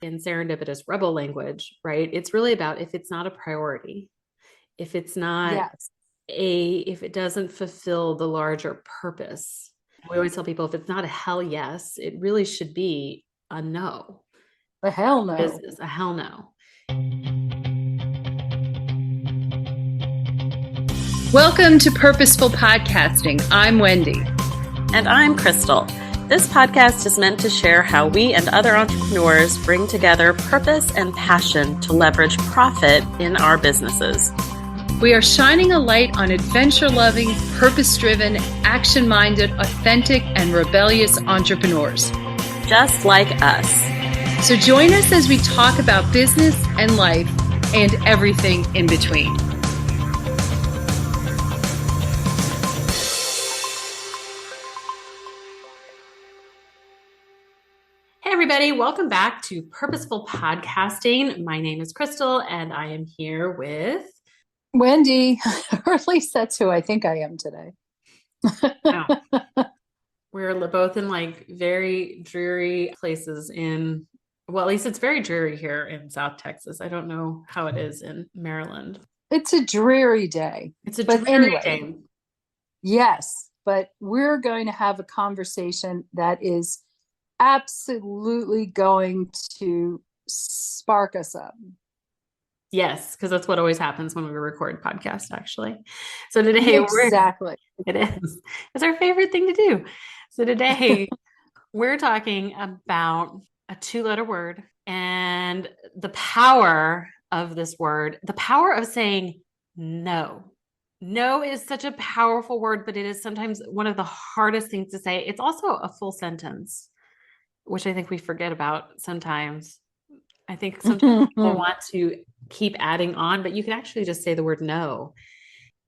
in serendipitous rebel language, right? It's really about if it's not a priority, if it's not Yes. if it doesn't fulfill the larger purpose. We always tell people if it's not a hell yes, it really should be a no. The hell no. Business, a hell no. Welcome to Purposeful Podcasting. I'm Wendy. And I'm Krystal. This podcast is meant to share how we and other entrepreneurs bring together purpose and passion to leverage profit in our businesses. We are shining a light on adventure-loving, purpose-driven, action-minded, authentic, and rebellious entrepreneurs. Just like us. So join us as we talk about business and life and everything in between. Hey, everybody. Welcome back to Purposeful Podcasting. My name is Krystal, and I am here with Wendy, or at least that's who I think I am today. We're both in like very dreary places well, at least it's very dreary here in South Texas. I don't know how it is in Maryland. It's a dreary day. It's a dreary day. Yes, but we're going to have a conversation that is absolutely going to spark us up. Yes, because that's what always happens when we record podcasts, actually. So today, exactly. It is. It's our favorite thing to do. So today, we're talking about a 2-letter word and the power of this word, the power of saying no. No is such a powerful word, but it is sometimes one of the hardest things to say. It's also a full sentence, which I think we forget about sometimes. I think sometimes people want to keep adding on, but you can actually just say the word no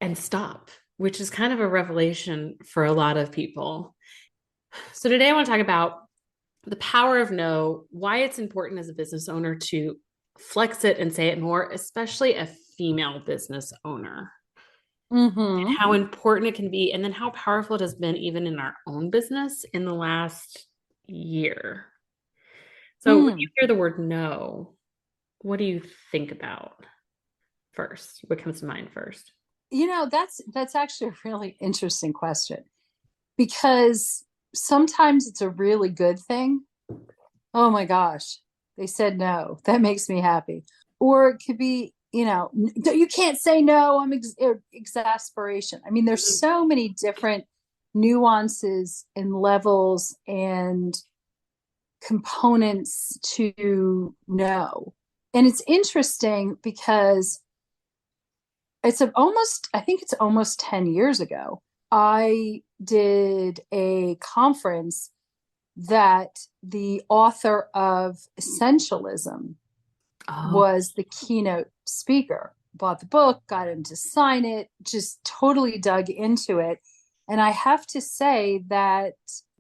and stop, which is kind of a revelation for a lot of people. So today I want to talk about the power of no, why it's important as a business owner to flex it and say it more, especially a female business owner. And how important it can be, and then how powerful it has been even in our own business in the last year. So when you hear the word no, what do you think about first? What comes to mind first? You know, that's actually a really interesting question, because sometimes it's a really good thing. Oh my gosh, they said no. That makes me happy. Or it could be, you can't say no. I'm exasperation. I mean, there's so many different nuances and levels and components to know. And it's interesting because I think it's almost 10 years ago, I did a conference that the author of Essentialism was the keynote speaker. Bought the book, got him to sign it, just totally dug into it. And I have to say that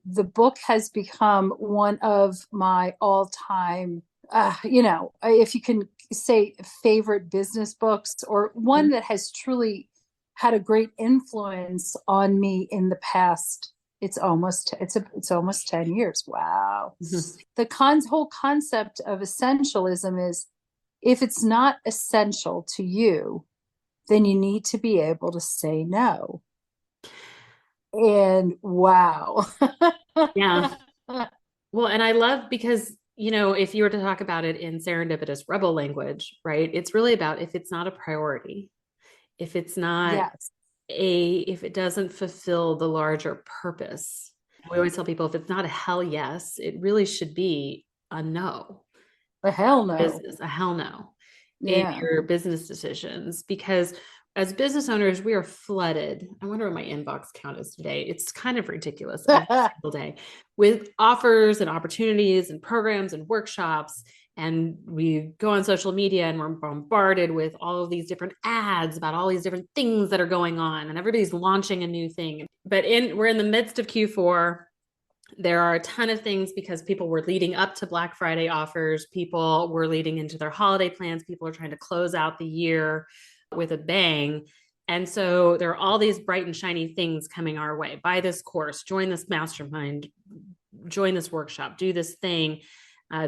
the book has become one of my all-time, if you can say favorite business books, or one that has truly had a great influence on me in the past. It's almost 10 years. Wow. The whole concept of essentialism is, if it's not essential to you, then you need to be able to say no. And wow. Yeah. Well, and I love, because, if you were to talk about it in serendipitous rebel language, right? It's really about if it's not a priority, if it's not if it doesn't fulfill the larger purpose. We always tell people if it's not a hell yes, it really should be a no. A hell no. Business, a hell no in your business decisions, because as business owners, we are flooded. I wonder what my inbox count is today. It's kind of ridiculous every single day with offers and opportunities and programs and workshops. And we go on social media and we're bombarded with all of these different ads about all these different things that are going on, and everybody's launching a new thing. But we're in the midst of Q4. There are a ton of things because people were leading up to Black Friday offers. People were leading into their holiday plans. People are trying to close out the year with a bang. And so there are all these bright and shiny things coming our way. Buy this course, join this mastermind, join this workshop, do this thing.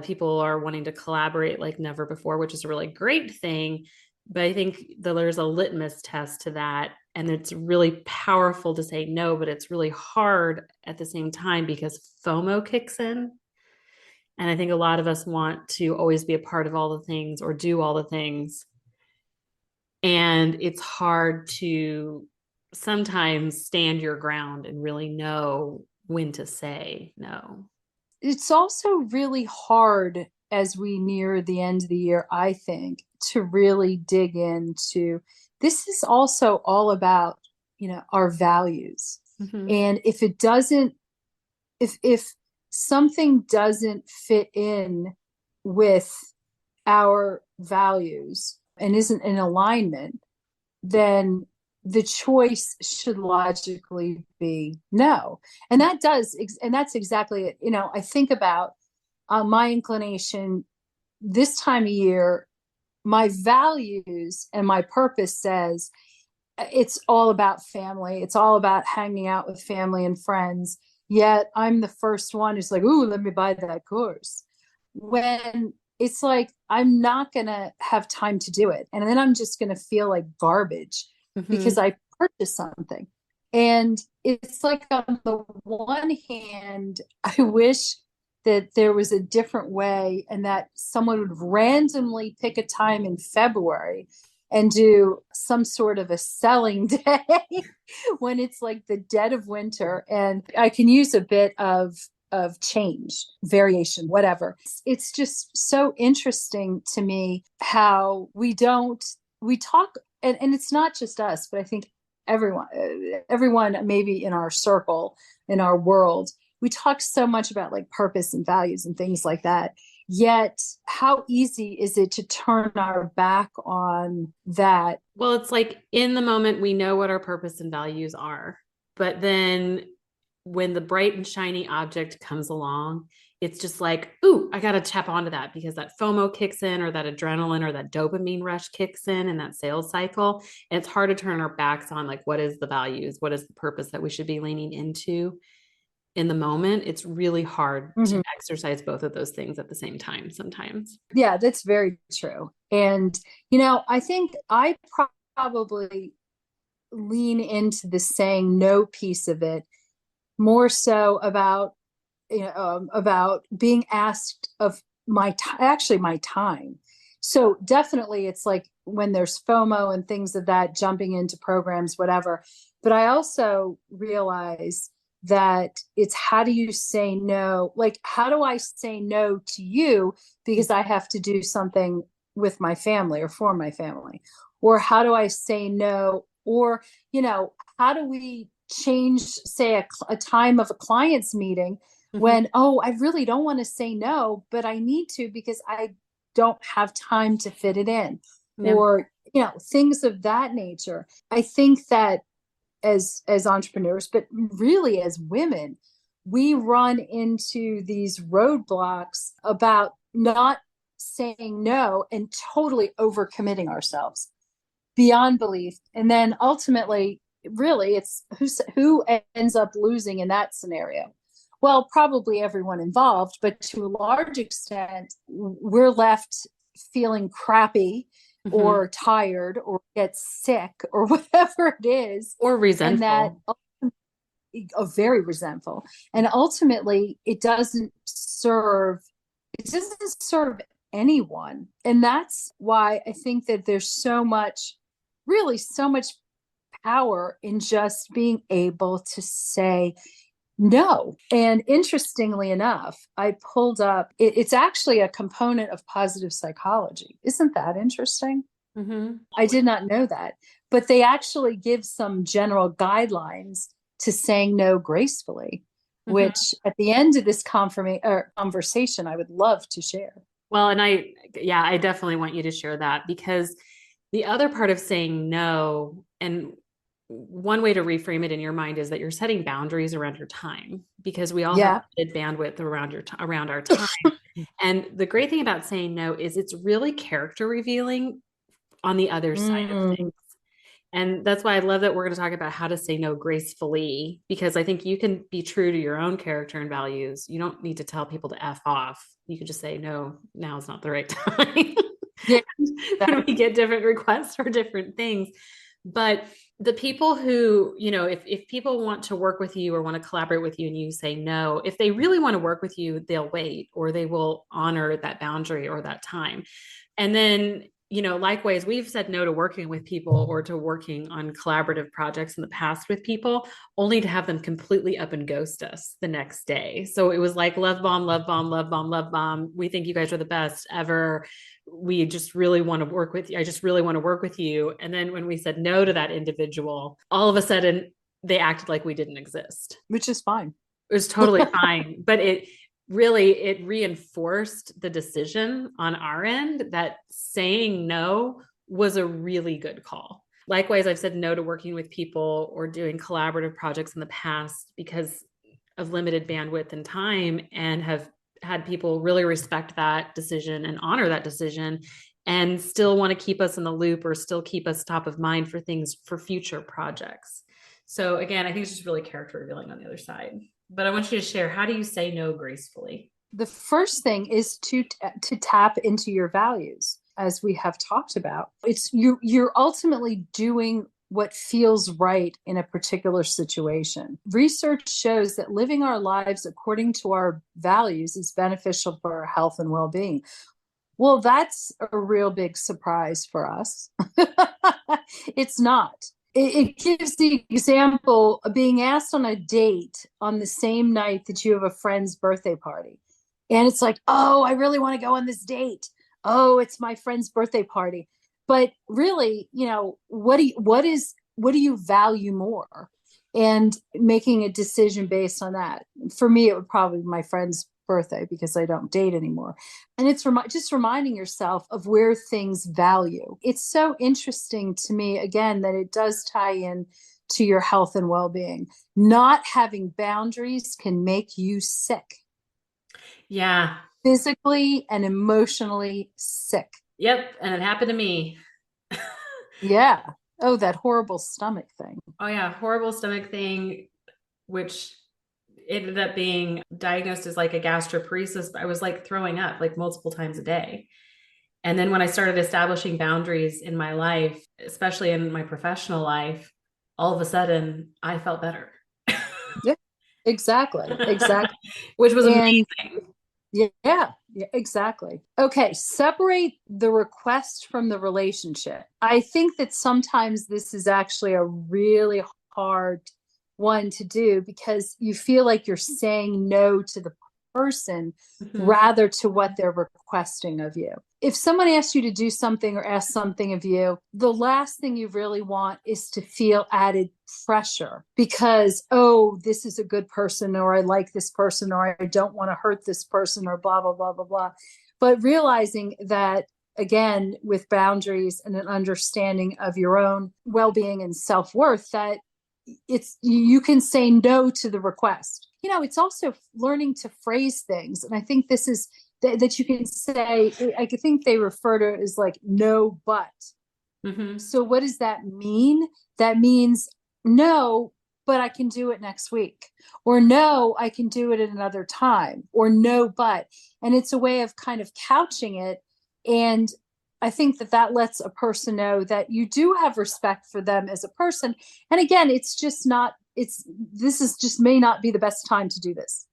People are wanting to collaborate like never before, which is a really great thing. But I think that there's a litmus test to that. And it's really powerful to say no, but it's really hard at the same time because FOMO kicks in. And I think a lot of us want to always be a part of all the things or do all the things. And it's hard to sometimes stand your ground and really know when to say no. It's also really hard as we near the end of the year, I think, to really dig into this is also all about, our values. Mm-hmm. And if it doesn't, if something doesn't fit in with our values and isn't in alignment, then the choice should logically be no. And that's exactly it. I think about my inclination this time of year, my values and my purpose says it's all about family. It's all about hanging out with family and friends. Yet I'm the first one who's like, ooh, let me buy that course. When it's like, I'm not going to have time to do it. And then I'm just going to feel like garbage because I purchased something. And it's like, on the one hand, I wish that there was a different way and that someone would randomly pick a time in February and do some sort of a selling day when it's like the dead of winter. And I can use a bit of change, variation, whatever. It's just so interesting to me how we talk, and it's not just us, but I think everyone maybe in our circle, in our world, we talk so much about like purpose and values and things like that. Yet how easy is it to turn our back on that? Well, it's like in the moment, we know what our purpose and values are, but then when the bright and shiny object comes along, it's just like, ooh, I got to tap onto that because that FOMO kicks in or that adrenaline or that dopamine rush kicks in that sales cycle. And it's hard to turn our backs on like, what is the values? What is the purpose that we should be leaning into in the moment? It's really hard to exercise both of those things at the same time sometimes. Yeah, that's very true. And, I think I probably lean into the saying no piece of it more so about being asked of my time. So definitely it's like when there's FOMO and things of that, jumping into programs, whatever. But I also realize that it's how do you say no? Like, how do I say no to you because I have to do something with my family or for my family? Or how do I say no? Or, how do we change, say, a time of a client's meeting when, I really don't want to say no, but I need to because I don't have time to fit it in, or, things of that nature. I think that as entrepreneurs, but really as women, we run into these roadblocks about not saying no and totally overcommitting ourselves beyond belief. And then ultimately, really, it's who ends up losing in that scenario. Well, probably everyone involved, but to a large extent, we're left feeling crappy or tired or get sick or whatever it is. Or resentful. And that very resentful. And ultimately, it doesn't serve anyone. And that's why I think that there's so much power in just being able to say no. And interestingly enough, I pulled up, it's actually a component of positive psychology. Isn't that interesting? I did not know that, but they actually give some general guidelines to saying no gracefully, which at the end of this conversation, I would love to share. Well, and I definitely want you to share that, because the other part of saying no, and one way to reframe it in your mind is that you're setting boundaries around your time, because we all have limited bandwidth around our time. And the great thing about saying no is it's really character revealing on the other side of things. And that's why I love that we're going to talk about how to say no gracefully, because I think you can be true to your own character and values. You don't need to tell people to F off. You could just say, no, now is not the right time. Yeah. When we get different requests for different things. But the people who, if people want to work with you or want to collaborate with you and you say no, if they really want to work with you, they'll wait, or they will honor that boundary or that time. And then, likewise, we've said no to working with people or to working on collaborative projects in the past with people, only to have them completely up and ghost us the next day. So it was like love bomb, love bomb, love bomb, love bomb. We think you guys are the best ever. We just really want to work with you. I just really want to work with you. And then when we said no to that individual, all of a sudden they acted like we didn't exist. Which is fine. It was totally fine. But it reinforced the decision on our end that saying no was a really good call. Likewise, I've said no to working with people or doing collaborative projects in the past because of limited bandwidth and time, and have had people really respect that decision and honor that decision and still want to keep us in the loop or still keep us top of mind for things for future projects. So again, I think it's just really character revealing on the other side. But I want you to share, how do you say no gracefully? The first thing is to tap into your values, as we have talked about. It's you're ultimately doing what feels right in a particular situation. Research shows that living our lives according to our values is beneficial for our health and well-being. Well, that's a real big surprise for us. It's not. It gives the example of being asked on a date on the same night that you have a friend's birthday party. And it's like, oh, I really want to go on this date. Oh, it's my friend's birthday party. But really, what do you value more? And making a decision based on that. For me, it would probably be my friend's birthday because I don't date anymore. And it's just reminding yourself of where things value. It's so interesting to me, again, that it does tie in to your health and well-being. Not having boundaries can make you sick. Yeah. Physically and emotionally sick. Yep. And it happened to me. Yeah. Oh, that horrible stomach thing. Oh yeah. Horrible stomach thing, which ended up being diagnosed as like a gastroparesis. But I was like throwing up like multiple times a day. And then when I started establishing boundaries in my life, especially in my professional life, all of a sudden I felt better. Yeah, exactly. Which was amazing. Yeah, exactly. Okay, separate the request from the relationship. I think that sometimes this is actually a really hard one to do because you feel like you're saying no to the person rather to what they're requesting of you. If someone asks you to do something or asks something of you, the last thing you really want is to feel added pressure because, oh, this is a good person, or I like this person, or I don't want to hurt this person, or blah, blah, blah, blah, blah. But realizing that, again, with boundaries and an understanding of your own well-being and self-worth, that you can say no to the request. It's also learning to phrase things. And I think this is that you can say, I think they refer to it as like no, but. So what does that mean? That means no, but I can do it next week, or no, I can do it at another time, or no, but. And it's a way of kind of couching it. And I think that lets a person know that you do have respect for them as a person. And again, it's just not, this is just may not be the best time to do this.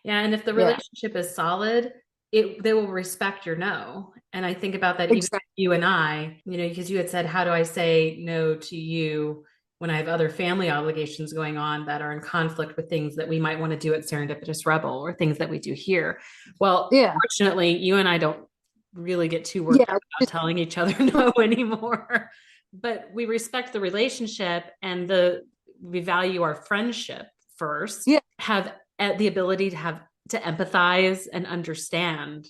Yeah. And if the relationship is solid, they will respect your no. And I think about that, exactly. Even you and I, because you had said, how do I say no to you when I have other family obligations going on that are in conflict with things that we might want to do at Serendipitous Rebel or things that we do here? Well, fortunately, you and I don't really get too worked up about telling each other no anymore. But we respect the relationship and we value our friendship first. Yeah. Have the ability to empathize and understand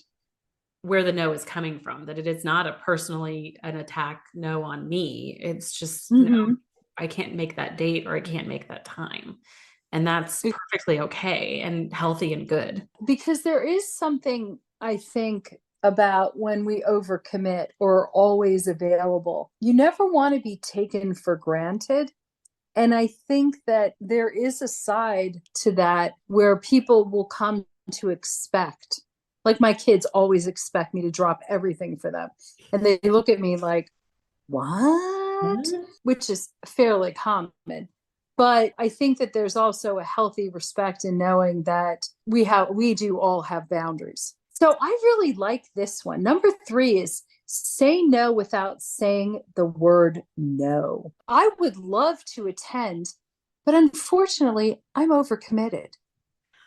where the no is coming from, that it is not an attack no on me. It's just, no, I can't make that date or I can't make that time. And that's perfectly okay and healthy and good. Because there is something, I think, about when we overcommit or are always available. You never want to be taken for granted. And I think that there is a side to that where people will come to expect, like my kids always expect me to drop everything for them. And they look at me like, what? Which is fairly common. But I think that there's also a healthy respect in knowing that we do all have boundaries. So I really like this one. Number 3 is say no without saying the word no. I would love to attend, but unfortunately, I'm overcommitted.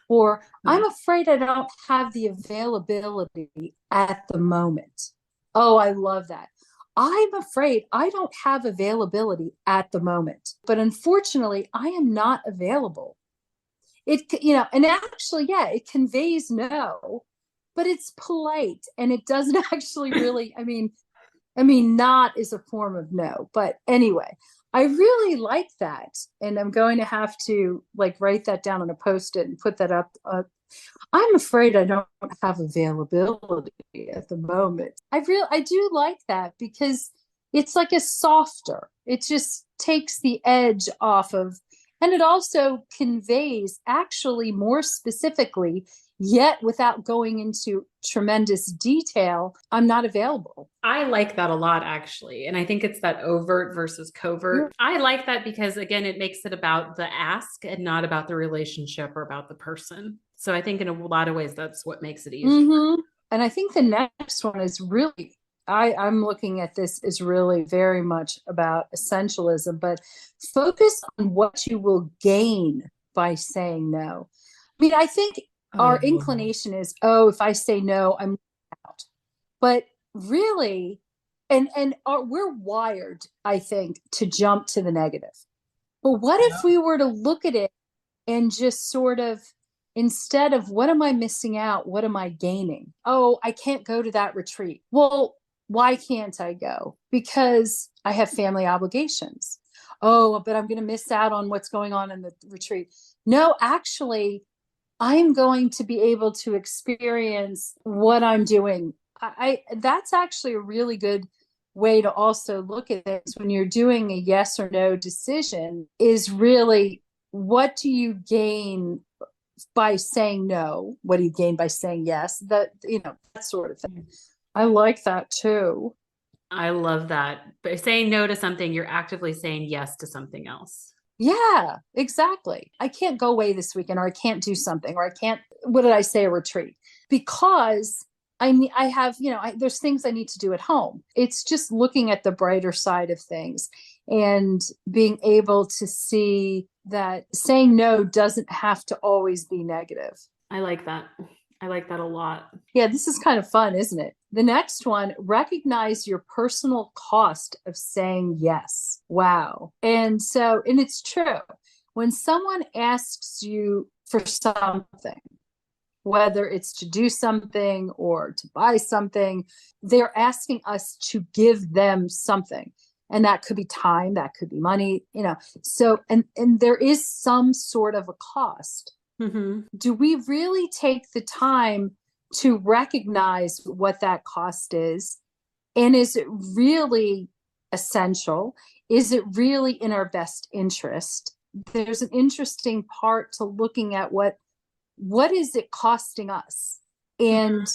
Or I'm afraid I don't have the availability at the moment. Oh, I love that. I'm afraid I don't have availability at the moment, but unfortunately, I am not available. And actually, yeah, it conveys no, but it's polite and it doesn't actually really, not is a form of no. But anyway, I really like that. And I'm going to have to write that down on a Post-it and put that up. I'm afraid I don't have availability at the moment. I do like that because it's like a softer, it just takes the edge off of, and it also conveys actually more specifically, yet without going into tremendous detail, I'm not available. I like that a lot, actually. And I think it's that overt versus covert. I like that because, again, it makes it about the ask and not about the relationship or about the person. So I think in a lot of ways, that's what makes it easier. Mm-hmm. And I think the next one is really, I'm looking at this is really very much about essentialism, but focus on what you will gain by saying no. I think our inclination is, if I say no, I'm out. But really, we're wired, I think, to jump to the negative. But what if we were to look at it and just sort of, instead of what am I missing out, what am I gaining? Oh, I can't go to that retreat. Well, why can't I go? Because I have family obligations. Oh, but I'm going to miss out on what's going on in the retreat. No, actually, I'm going to be able to experience what I'm doing. That's actually a really good way to also look at this when you're doing a yes or no decision, is really, what do you gain by saying no? What do you gain by saying yes? That sort of thing. I like that too. I love that. By saying no to something, you're actively saying yes to something else. Yeah, exactly. I can't go away this weekend, or I can't do something, or I can't, what did I say, a retreat, because I have, there's things I need to do at home. It's just looking at the brighter side of things and being able to see that saying no doesn't have to always be negative. I like that. I like that a lot. Yeah, this is kind of fun, isn't it? The next one, recognize your personal cost of saying yes. Wow. And it's true. When someone asks you for something, whether it's to do something or to buy something, they're asking us to give them something. And that could be time, that could be money, So, and there is some sort of a cost. Mm-hmm. Do we really take the time to recognize what that cost is? And is it really essential? Is it really in our best interest? There's an interesting part to looking at what is it costing us? And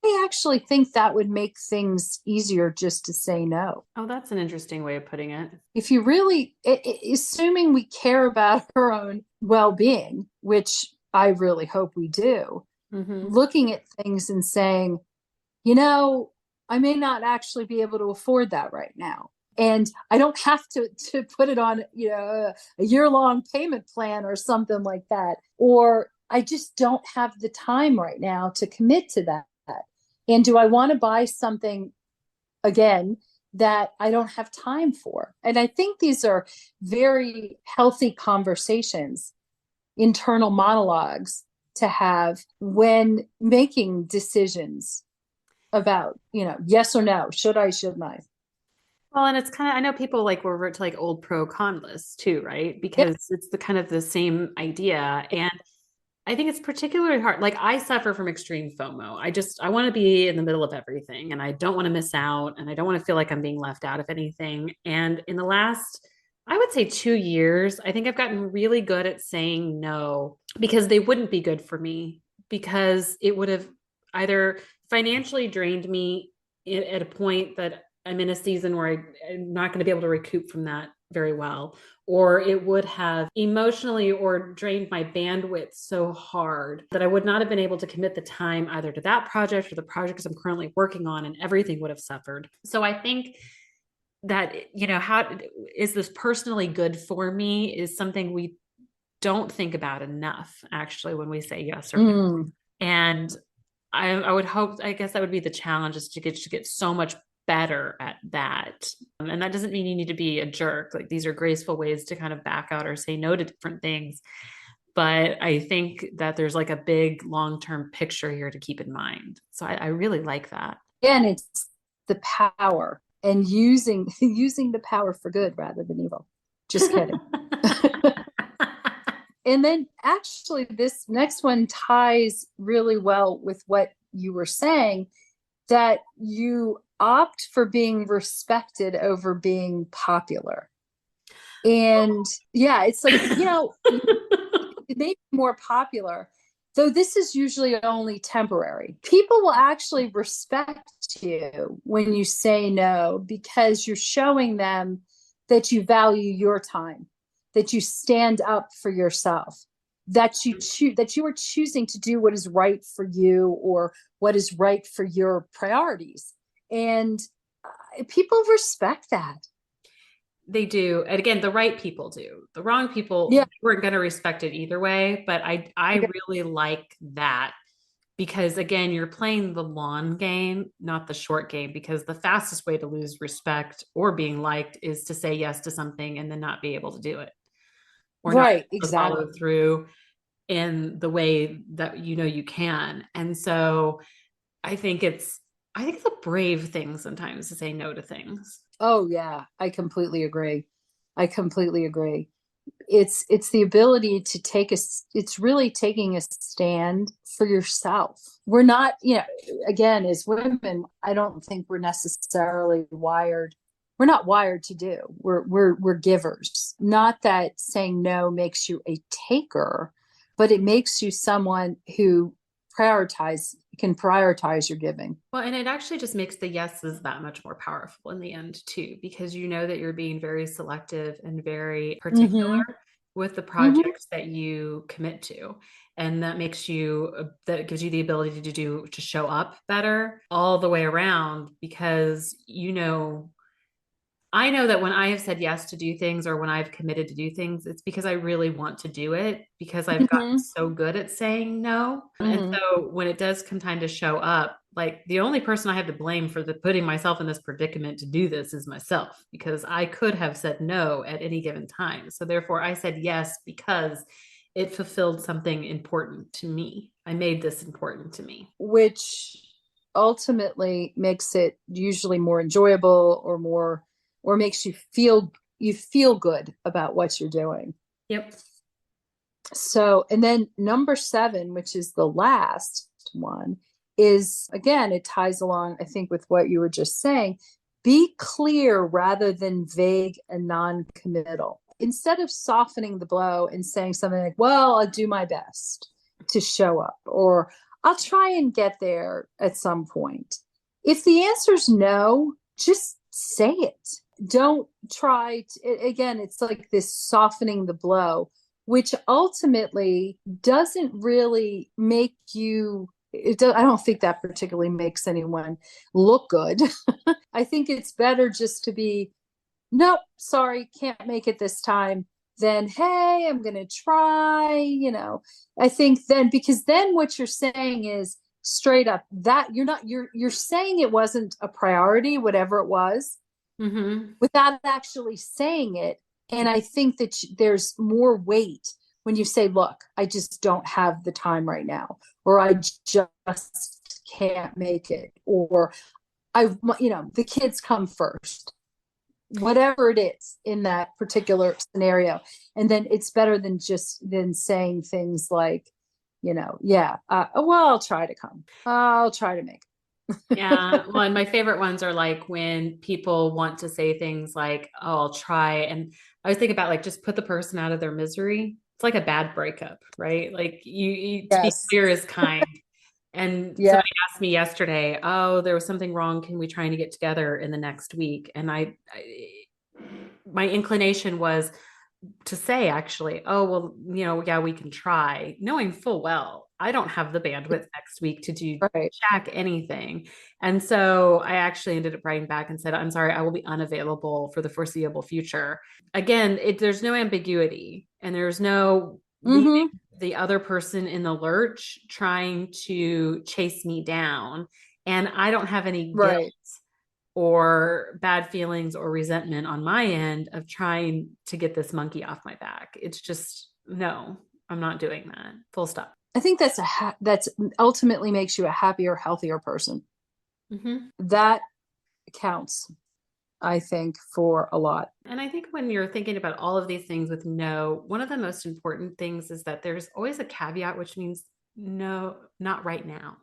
I actually think that would make things easier just to say no. Oh, that's an interesting way of putting it. If you really, assuming we care about our own well-being, which I really hope we do, looking at things and saying, I may not actually be able to afford that right now. And I don't have to put it on, a year-long payment plan or something like that. Or I just don't have the time right now to commit to that. And do I want to buy something, again, that I don't have time for? And I think these are very healthy conversations, internal monologues to have when making decisions about, yes or no, should I, shouldn't I? Well, and it's kind of, I know people revert to old pro con lists too, right? Because it's the kind of the same idea. And I think it's particularly hard. Like I suffer from extreme FOMO. I want to be in the middle of everything and I don't want to miss out and I don't want to feel like I'm being left out of anything. And in the last, I would say 2 years, I think I've gotten really good at saying no because they wouldn't be good for me because it would have either financially drained me at a point that I'm in a season where I'm not going to be able to recoup from that very well, or it would have emotionally or drained my bandwidth so hard that I would not have been able to commit the time either to that project or the projects I'm currently working on, and everything would have suffered. So I think that, how is this personally good for me is something we don't think about enough, actually, when we say yes or no. And I would hope, I guess that would be the challenge, is to get so much better at that. And that doesn't mean you need to be a jerk. Like, these are graceful ways to kind of back out or say no to different things. But I think that there's like a big long-term picture here to keep in mind. So I really like that. And it's the power, and using the power for good rather than evil. Just kidding. And then actually this next one ties really well with what you were saying, that you opt for being respected over being popular. And yeah, it's like, it may be more popular, though this is usually only temporary. People will actually respect you when you say no, because you're showing them that you value your time, that you stand up for yourself, that you are choosing to do what is right for you or what is right for your priorities. And people respect that. They do. And again, the right people do. The wrong people weren't going to respect it either way. But I really like that, because again, you're playing the long game, not the short game, because the fastest way to lose respect or being liked is to say yes to something and then not be able to do it, or not follow through in the way that you can. And so I think it's a brave thing sometimes to say no to things. Oh yeah, I completely agree. It's the ability to it's really taking a stand for yourself. We're not, again, as women, I don't think we're necessarily wired. We're not wired to do. We're givers. Not that saying no makes you a taker, but it makes you someone who can prioritize your giving. Well, and it actually just makes the yeses that much more powerful in the end too, because you know that you're being very selective and very particular with the projects that you commit to. And that gives you the ability to show up better all the way around, because I know that when I have said yes to do things, or when I've committed to do things, it's because I really want to do it, because I've gotten so good at saying no. And so when it does come time to show up, like, the only person I have to blame for putting myself in this predicament to do this is myself, because I could have said no at any given time. So therefore I said yes because it fulfilled something important to me. I made this important to me. Which ultimately makes it usually more enjoyable, or makes you feel good about what you're doing. Yep. So, and then number 7, which is the last one, is, again, it ties along, I think, with what you were just saying. Be clear rather than vague and non-committal. Instead of softening the blow and saying something like, well, I'll do my best to show up, or I'll try and get there at some point. If the answer is no, just say it. Don't try again, it's like this softening the blow, which ultimately doesn't really make you, I don't think that particularly makes anyone look good. I think it's better just to be, nope, sorry, can't make it this time, than, hey, I'm going to try, I think then, because then what you're saying is straight up that you're saying it wasn't a priority, whatever it was, without actually saying it. And I think that there's more weight when you say, look, I just don't have the time right now, or I just can't make it, or the kids come first, whatever it is in that particular scenario. And then it's better than saying things like, Yeah. Well, I'll try to come. I'll try to make it. Yeah. Well, and my favorite ones are like when people want to say things like, oh, I'll try. And I was thinking about like, just put the person out of their misery. It's like a bad breakup, right? Like you to be Yes. clear is kind. And Yeah. somebody asked me yesterday, oh, there was something wrong. Can we try to get together in the next week? And my inclination was to say, actually, oh, well, yeah, we can try, knowing full well I don't have the bandwidth next week to do Right. check anything. And so I actually ended up writing back and said, I'm sorry, I will be unavailable for the foreseeable future. Again, there's no ambiguity, and there's no leaving the other person in the lurch trying to chase me down. And I don't have any guilt or bad feelings or resentment on my end of trying to get this monkey off my back. It's just, no, I'm not doing that. Full stop. I think that's that's ultimately makes you a happier, healthier person. That counts, I think, for a lot. And I think when you're thinking about all of these things with no, one of the most important things is that there's always a caveat, which means no, not right now.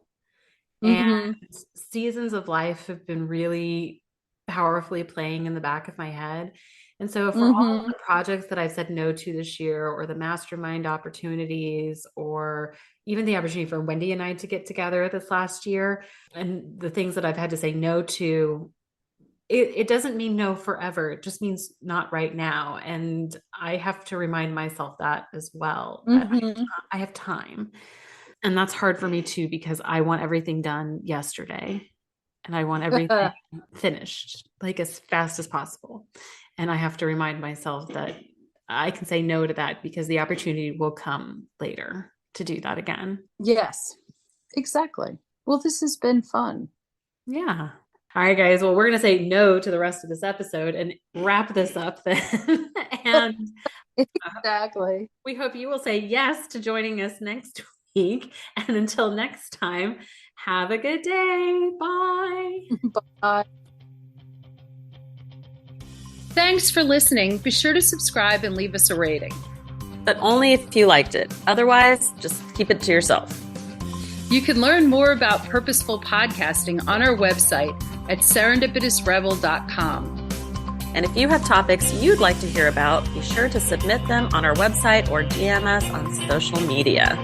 And seasons of life have been really powerfully playing in the back of my head. And so for all of the projects that I've said no to this year, or the mastermind opportunities, or even the opportunity for Wendy and I to get together this last year, and the things that I've had to say no to, it doesn't mean no forever. It just means not right now. And I have to remind myself that as well, that I have time. And that's hard for me too, because I want everything done yesterday, and I want everything finished like as fast as possible. And I have to remind myself that I can say no to that, because the opportunity will come later to do that again. Yes, exactly. Well, this has been fun. Yeah. All right, guys. Well, we're going to say no to the rest of this episode and wrap this up then. And exactly. We hope you will say yes to joining us next week. And until next time, have a good day. Bye. Bye. Thanks for listening. Be sure to subscribe and leave us a rating. But only if you liked it. Otherwise, just keep it to yourself. You can learn more about purposeful podcasting on our website at serendipitousrebel.com. And if you have topics you'd like to hear about, be sure to submit them on our website or DM us on social media.